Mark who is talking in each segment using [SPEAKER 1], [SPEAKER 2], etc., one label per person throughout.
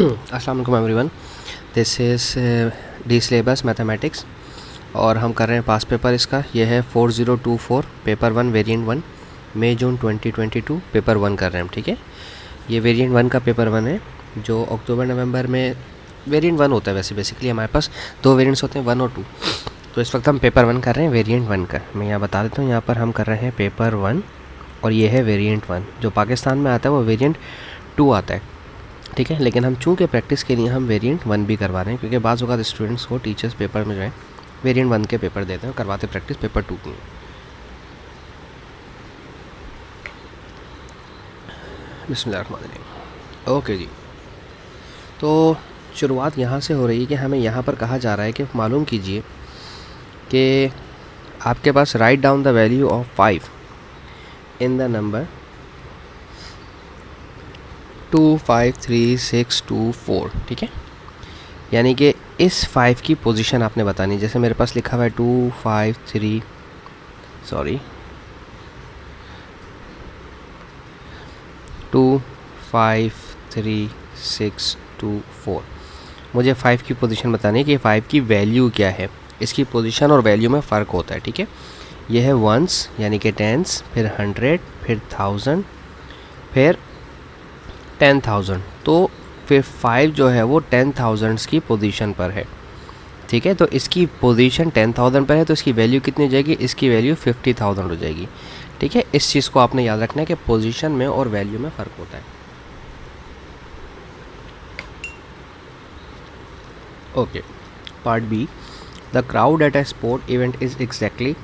[SPEAKER 1] अस्सलाम वालेकुम everyone, this is D syllabus mathematics और हम कर रहे हैं पास पेपर। इसका यह है 4024 पेपर 1 वेरिएंट 1 मई जून 2022 पेपर 1 कर रहे हैं हम। ठीक है, ये वेरिएंट 1 का पेपर 1 है जो अक्टूबर नवंबर में वेरिएंट 1 होता है। वैसे बेसिकली हमारे पास दो वेरिएंट्स होते हैं, 1 और 2। तो इस वक्त हम पेपर 1 कर रहे हैं वेरिएंट 1 का। मैं यहाँ बता देता हूँ, यहाँ पर हम कर रहे हैं पेपर 1 और ये है वेरिएंट 1। जो पाकिस्तान में आता है वो वेरिएंट 2 आता है। ठीक है, लेकिन हम चूँकि प्रैक्टिस के लिए हम वेरिएंट 1 भी करवा रहे हैं, क्योंकि बाज़ औक़ात स्टूडेंट्स को टीचर्स पेपर में जो है वेरिएंट 1 के पेपर देते हैं, करवाते प्रैक्टिस पेपर 2 की। बिस्मिल्लाहिर्रहमानिर्रहीम। ओके जी, तो शुरुआत यहाँ से हो रही है कि हमें यहाँ पर कहा जा रहा है कि मालूम कीजिए कि आपके पास write down the value of 5 in the number 2 5 3 6 2 4। ठीक है, यानी कि इस 5 की पोजीशन आपने बतानी। जैसे मेरे पास लिखा हुआ है 2 5 3 6 2 4। मुझे 5 की पोजीशन बतानी है कि 5 की वैल्यू क्या है। इसकी पोजीशन और वैल्यू में फ़र्क होता है। ठीक है, यह है वंस यानी कि टेंस, फिर 100, फिर 1000, फिर 10,000। तो फिर 5 जो है वो 10,000 की पोजीशन पर है। ठीक है, तो इसकी पोजीशन 10,000 पर है, तो इसकी वैल्यू कितनी हो जाएगी? इसकी वैल्यू 50,000 हो जाएगी। ठीक है, इस चीज़ को आपने याद रखना है कि पोजीशन में और वैल्यू में फ़र्क होता है। Okay, part B, the crowd at a sport event is exactly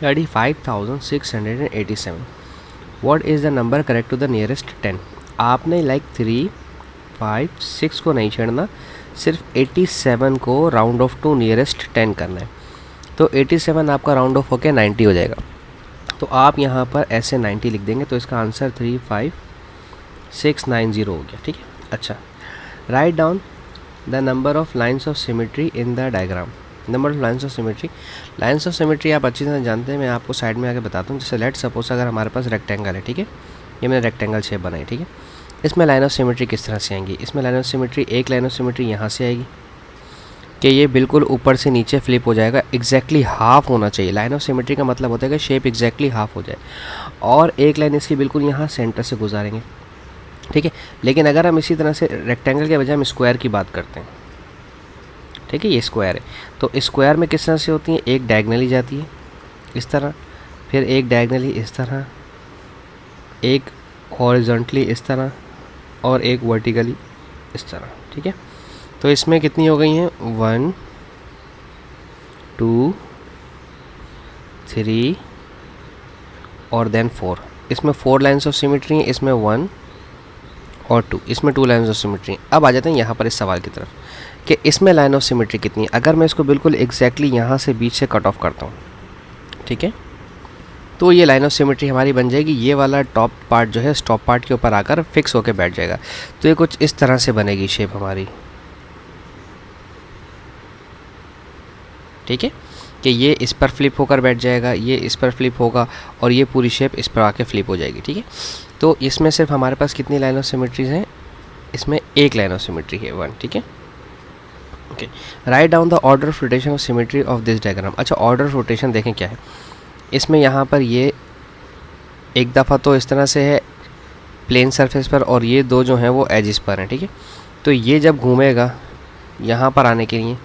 [SPEAKER 1] 35,687। What is the number correct to the nearest 10? आपने 3 5 6 को नहीं छेड़ना, सिर्फ 87 को राउंड ऑफ टू नियरेस्ट 10 करना है। तो 87 आपका राउंड ऑफ होकर 90 हो जाएगा। तो आप यहाँ पर ऐसे 90 लिख देंगे, तो इसका आंसर 35690 हो गया। ठीक है, अच्छा, right down the number of lines of symmetry in the diagram. Number of lines of symmetry, lines of symmetry आप अच्छी तरह जानते हैं, मैं आपको साइड में आके बताता हूँ। जैसे लेट सपोज अगर हमारे पास रेक्टेंगल है, ठीक है, ये मैंने रेक्टेंगल शेप बनाई। ठीक है, इसमें लाइन ऑफ सिमेट्री किस तरह से आएंगी? इसमें लाइन ऑफ सिमेट्री, एक लाइन ऑफ सिमेट्री यहाँ से आएगी कि ये बिल्कुल ऊपर से नीचे फ्लिप हो जाएगा, एग्जैक्टली हाफ होना चाहिए। लाइन ऑफ सिमेट्री का मतलब होता है कि शेप एग्जैक्टली हाफ हो जाए। और एक लाइन इसकी बिल्कुल यहाँ सेंटर से गुजारेंगे। ठीक है, लेकिन अगर हम इसी तरह से रेक्टेंगल के बजाय हम स्क्वायर की बात करते हैं, ठीक है, ये स्क्वायर है, तो स्क्वायर में किस तरह से होती है? एक डायगनली जाती है इस तरह, फिर एक डायगनली इस तरह, एक हॉरिजॉन्टली इस तरह और एक वर्टिकली इस तरह। ठीक है, तो इसमें कितनी हो गई हैं? 1 2 3 और देन 4। इसमें 4 लाइन्स ऑफ सिमेट्री हैं, इसमें 1 और 2, इसमें 2 लाइन्स ऑफ सिमेट्री हैं। अब आ जाते हैं यहाँ पर इस सवाल की तरफ कि इसमें लाइन ऑफ सिमेट्री कितनी है। अगर मैं इसको बिल्कुल एग्जैक्टली यहाँ से बीच से कट ऑफ करता हूँ, ठीक है, तो ये लाइन ऑफ सिमेट्री हमारी बन जाएगी। ये वाला टॉप पार्ट जो है स्टॉप पार्ट के ऊपर आकर फिक्स होकर बैठ जाएगा। तो ये कुछ इस तरह से बनेगी शेप हमारी। ठीक है, कि ये इस पर फ्लिप होकर बैठ जाएगा, ये इस पर फ्लिप होगा और ये पूरी शेप इस पर आके फ्लिप हो जाएगी। ठीक है, तो इसमें सिर्फ हमारे पास कितनी लाइन ऑफ सिमेट्रीज हैं? इसमें एक लाइन ऑफ सिमेट्री है, 1। ठीक है, okay, right down the order of rotation of symmetry of this diagram. अच्छा, ऑर्डर ऑफ रोटेशन देखें क्या है इसमें। यहाँ पर ये एक दफ़ा तो इस तरह से है प्लेन सरफेस पर, और ये दो जो हैं वो एजिस पर हैं। ठीक है, तो ये जब घूमेगा यहाँ पर आने के लिए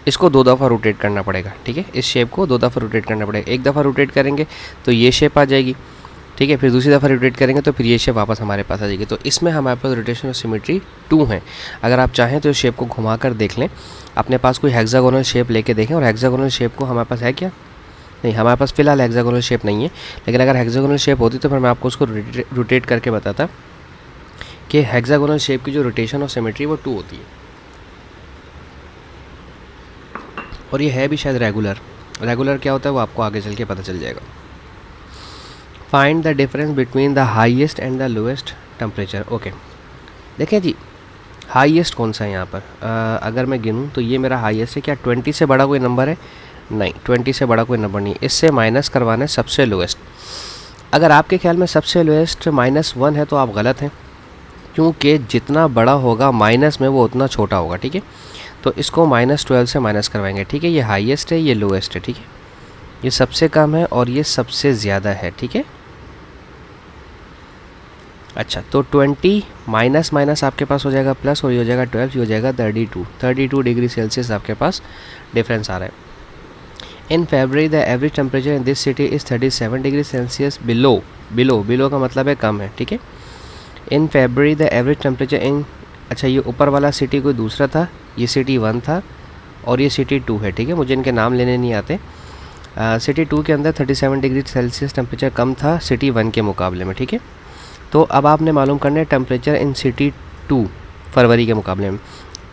[SPEAKER 1] इसको 2 दफ़ा रोटेट करना पड़ेगा। ठीक है, इस शेप को 2 दफ़ा रोटेट करना पड़ेगा। एक दफ़ा रोटेट करेंगे तो ये शेप आ जाएगी। ठीक है, फिर दूसरी दफ़ा रोटेट करेंगे तो फिर ये शेप वापस हमारे पास आ जाएगी। तो इसमें हमारे पास रोटेशन ऑफ सिमेट्री 2 है। अगर आप चाहें तो इस शेप को घुमा कर देख लें, अपने पास कोई हेक्सागोनल शेप लेके देखें। और हेक्सागोनल शेप को हमारे पास है क्या? नहीं, हमारे पास फ़िलहाल हेक्सागोनल शेप नहीं है, लेकिन अगर हेक्सागोनल शेप होती तो फिर मैं आपको उसको रोटेट करके बताता कि हेक्सागोनल शेप की जो रोटेशन ऑफ सिमेट्री वो 2 होती है। और ये है भी शायद रेगुलर। रेगुलर क्या होता है वो आपको आगे चल के पता चल जाएगा। Find the difference between the highest and the lowest temperature. Okay, देखें जी, हाईएस्ट कौन सा है यहाँ पर? अगर मैं गिनूँ तो ये मेरा हाईएस्ट है। क्या 20 से बड़ा कोई नंबर है? नहीं, 20 से बड़ा कोई नंबर नहीं। इससे माइनस करवाना है सबसे लोएस्ट। अगर आपके ख्याल में सबसे लोएस्ट -1 है तो आप गलत हैं, क्योंकि जितना बड़ा होगा माइनस में वो उतना छोटा होगा, ठीक है। तो इसको -12 से माइनस करवाएंगे, ठीक है। ये हाईएस्ट है, ये लोएस्ट है, ठीक है। ये सबसे कम है और ये सबसे ज़्यादा है, ठीक है। अच्छा, तो 20 माइनस माइनस आपके पास हो जाएगा प्लस, और ये हो जाएगा 12, ये हो जाएगा 32 डिग्री सेल्सियस आपके पास डिफरेंस आ रहा है। In February the average temperature in this city is 37 degree Celsius below का मतलब है कम है, ठीक है। In February the average temperature in, अच्छा ये ऊपर वाला सिटी कोई दूसरा था, ये सिटी 1 था और ये सिटी 2 है, ठीक है। मुझे इनके नाम लेने नहीं आते। सिटी 2 के अंदर 37 डिग्री सेल्सियस टेम्परेचर कम था सिटी 1 के मुकाबले में, ठीक है। तो अब आपने मालूम करना है टेम्परेचर इन सिटी 2 फरवरी के मुकाबले में।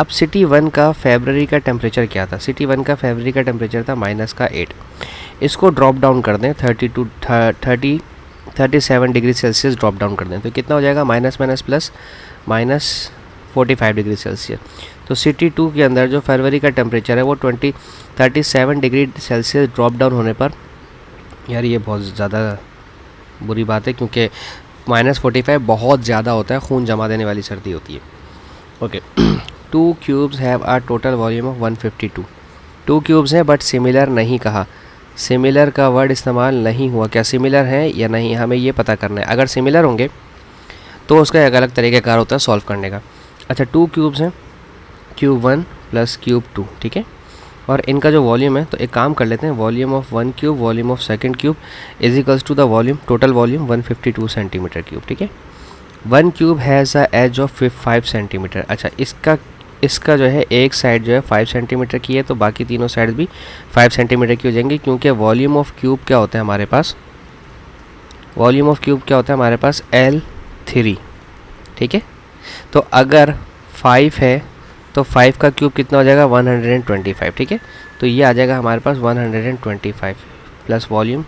[SPEAKER 1] अब सिटी 1 का फरवरी का टेम्परेचर क्या था? सिटी 1 का फरवरी का टेम्परेचर था -8। इसको ड्रॉप डाउन कर दें 37 डिग्री सेल्सियस ड्रॉप डाउन कर दें, तो कितना हो जाएगा? Minus minus plus -45 degree Celsius. तो सिटी 2 के अंदर जो फरवरी का टेम्परेचर है वो 37 डिग्री सेल्सियस ड्रॉप डाउन होने पर, यार ये बहुत ज़्यादा बुरी बात है क्योंकि -45 बहुत ज़्यादा होता है, खून जमा देने वाली सर्दी होती है। Okay, 2 cubes have a total volume of 152। 2 cubes हैं बट सिमिलर नहीं कहा, सिमिलर का वर्ड इस्तेमाल नहीं हुआ। क्या सिमिलर हैं या नहीं, हमें ये पता करना है। अगर सिमिलर होंगे तो उसका एक अलग तरीक़ाकार होता है सॉल्व करने का। अच्छा, 2 क्यूब्स हैं, क्यूब 1 प्लस क्यूब 2, ठीक है। और इनका जो वॉल्यूम है, तो एक काम कर लेते हैं, volume of 1 cube volume of second cube is equals to the volume, total volume 152 centimetre cube, ठीक है। 1 cube has a edge of 5 centimetre. अच्छा, इसका जो है एक साइड जो है 5 सेंटीमीटर की है, तो बाकी तीनों साइड भी 5 सेंटीमीटर की हो जाएंगी, क्योंकि वॉल्यूम ऑफ क्यूब क्या होता है हमारे पास, वॉल्यूम ऑफ क्यूब क्या होता है हमारे पास, L3, ठीक है। तो अगर 5 है तो 5 का क्यूब कितना हो जाएगा, 125, ठीक है। तो ये आ जाएगा हमारे पास 125 प्लस वॉल्यूम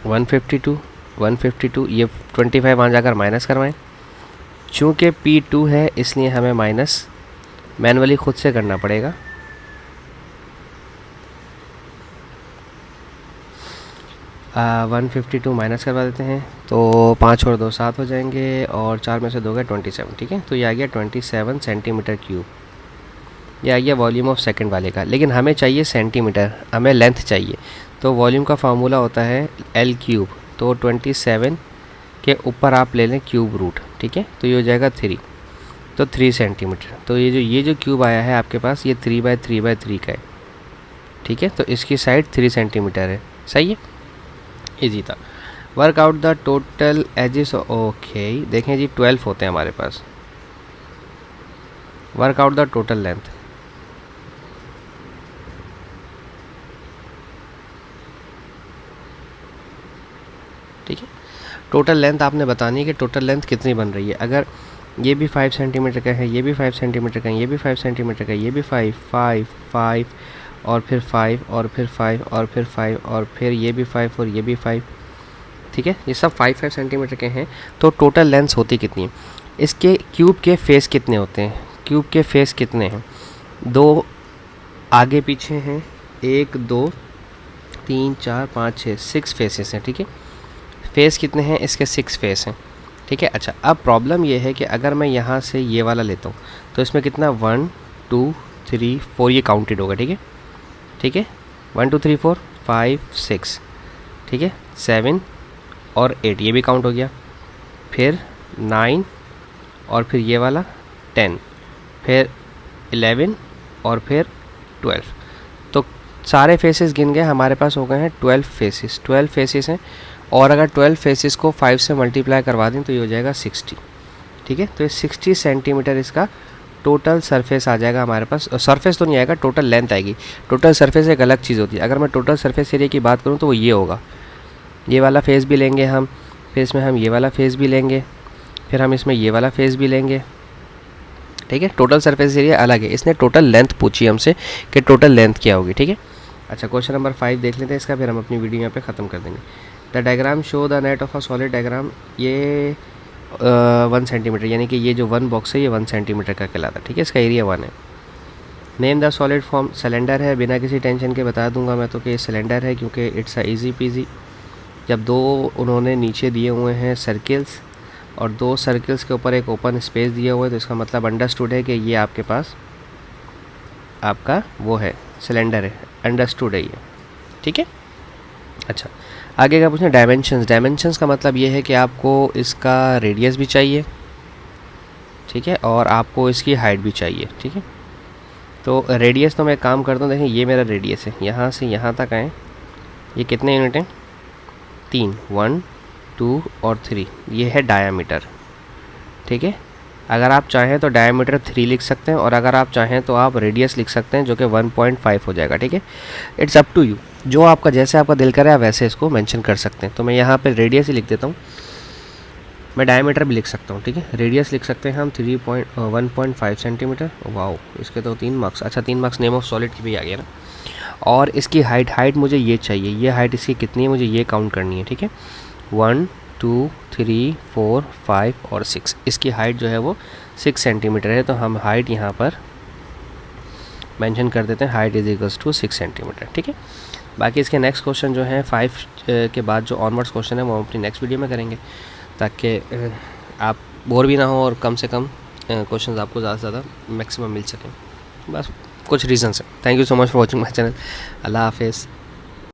[SPEAKER 1] 152, ये 25 वहाँ जाकर माइनस करवाएं। चूँकि P2 है इसलिए हमें माइनस मैनुअली खुद से करना पड़ेगा। आ, 152 माइनस करवा देते हैं, तो 5 और 2 7 हो जाएंगे, और 4 में से 2 गए 27, ठीक है। तो ये आ गया 27 सेंटीमीटर क्यूब, ये आ गया वॉल्यूम ऑफ सेकंड वाले का। लेकिन हमें चाहिए सेंटीमीटर, हमें लेंथ चाहिए, तो वॉल्यूम का फार्मूला होता है L क्यूब, तो 27 के ऊपर आप ले लें क्यूब रूट, ठीक है। तो ये हो जाएगा 3, तो 3 सेंटीमीटर। तो ये जो क्यूब आया है आपके पास, ये 3/3/3 का है, ठीक है। तो इसकी साइड 3 सेंटीमीटर है, सही है, ईजी था। Work out the total ages, okay देखें जी 12 होते हैं हमारे पास। Work out the total length, ठीक है। टोटल लेंथ आपने बतानी है कि टोटल लेंथ कितनी बन रही है। अगर ये भी 5 सेंटीमीटर का है, ये भी 5 सेंटीमीटर का है, ये भी 5 सेंटीमीटर का है, ये भी 5 और फिर 5 और फिर 5 और फिर 5 और फिर ये भी 5 और ये भी 5, ठीक है। ये सब 5 सेंटीमीटर के हैं, तो टोटल लेंथ होती कितनी है। इसके क्यूब के फेस कितने होते हैं, क्यूब के फेस कितने हैं, 2 आगे पीछे हैं, 1 2 3 4 5 6 6 फेसेस हैं, ठीक है। फेस कितने हैं इसके, 6 फेस हैं, ठीक है। अच्छा, अब प्रॉब्लम ये है कि अगर मैं यहाँ से ये वाला लेता हूँ तो इसमें कितना 1 2 3 4 ये काउंटेड होगा, ठीक है, ठीक है। 1 2 3 4 5 6, ठीक है। 7 और 8 ये भी काउंट हो गया, फिर 9 और फिर ये वाला 10, फिर 11 और फिर 12। तो सारे फेसेस गिन गए, हमारे पास हो गए हैं 12 फेसेस हैं। और अगर 12 फेसेस को 5 से मल्टीप्लाई करवा दें तो ये हो जाएगा 60, ठीक है। तो ये 60 सेंटीमीटर इसका टोटल सरफेस आ जाएगा हमारे पास। सरफेस तो नहीं आएगा, टोटल लेंथ आएगी। टोटल सरफेस एक अलग चीज़ होती है। अगर मैं टोटल सरफेस एरिया की बात करूँ तो वो ये होगा, ये वाला फेस भी लेंगे हम, फिर इसमें हम ये वाला फेस भी लेंगे, फिर हम इसमें ये वाला फेस भी लेंगे, ठीक है। टोटल सरफेस एरिया अलग है। इसने टोटल लेंथ पूछी हमसे कि टोटल लेंथ क्या होगी, ठीक है। अच्छा, क्वेश्चन नंबर 5 देख लेते हैं इसका, फिर हम अपनी वीडियो यहाँ पे ख़त्म कर देंगे। The diagram show the net of a solid diagram, ये 1 सेंटीमीटर, यानी कि ये जो 1 बॉक्स है ये 1 सेंटीमीटर का कहलाता है, ठीक है। इसका एरिया 1 है। Name the solid form, cylinder है, बिना किसी टेंशन के बता दूंगा मैं तो कि ये सिलेंडर है, क्योंकि इट्स अ इजी पीजी। जब 2 उन्होंने नीचे दिए हुए हैं सर्किल्स और 2 सर्कल्स के ऊपर एक ओपन स्पेस दिया हुआ है, तो इसका मतलब अंडरस्टूड है कि ये आपके पास आपका वो है सिलेंडर है, अंडरस्टूड है ये, ठीक है। अच्छा, आगे का पूछना डायमेंशंस। डायमेंशंस का मतलब ये है कि आपको इसका रेडियस भी चाहिए, ठीक है, और आपको इसकी हाइट भी चाहिए, ठीक है। तो रेडियस तो मैं एक काम करता हूँ, देखें ये मेरा रेडियस है, यहाँ से यहाँ तक आए, ये कितने यूनिट हैं? 3, 1, 2 और 3, ये है डायामीटर, ठीक है। अगर आप चाहें तो डायमीटर 3 लिख सकते हैं, और अगर आप चाहें तो आप रेडियस लिख सकते हैं जो कि 1.5 हो जाएगा, ठीक है। इट्स अप टू यू, जो आपका जैसे आपका दिल करे आप वैसे इसको मेंशन कर सकते हैं। तो मैं यहाँ पे रेडियस ही लिख देता हूँ, मैं डायमीटर भी लिख सकता हूँ, ठीक है। रेडियस लिख सकते हैं हम 1.5 सेंटीमीटर। वाओ, इसके तो 3 मार्क्स। अच्छा, 3 मार्क्स नेम ऑफ सॉलिड की भी आ गया ना। और इसकी हाइट मुझे ये चाहिए, ये हाइट इसकी कितनी है मुझे ये काउंट करनी है, ठीक है। 1, 2, 3, 4, 5 और 6, इसकी हाइट जो है वो 6 सेंटीमीटर है। तो हम हाइट यहाँ पर मेंशन कर देते हैं, height is equals to 6 centimetre, ठीक है। बाकी इसके नेक्स्ट क्वेश्चन जो हैं 5 के बाद जो ऑनवर्ड्स क्वेश्चन है वो हम अपनी नेक्स्ट वीडियो में करेंगे, ताकि आप बोर भी ना हो और कम से कम क्वेश्चंस आपको ज़्यादा से ज़्यादा मैक्सिमम मिल सकें। बस कुछ रीज़न्स हैं। Thank you so much for watching my channel. अल्लाह हाफिज़।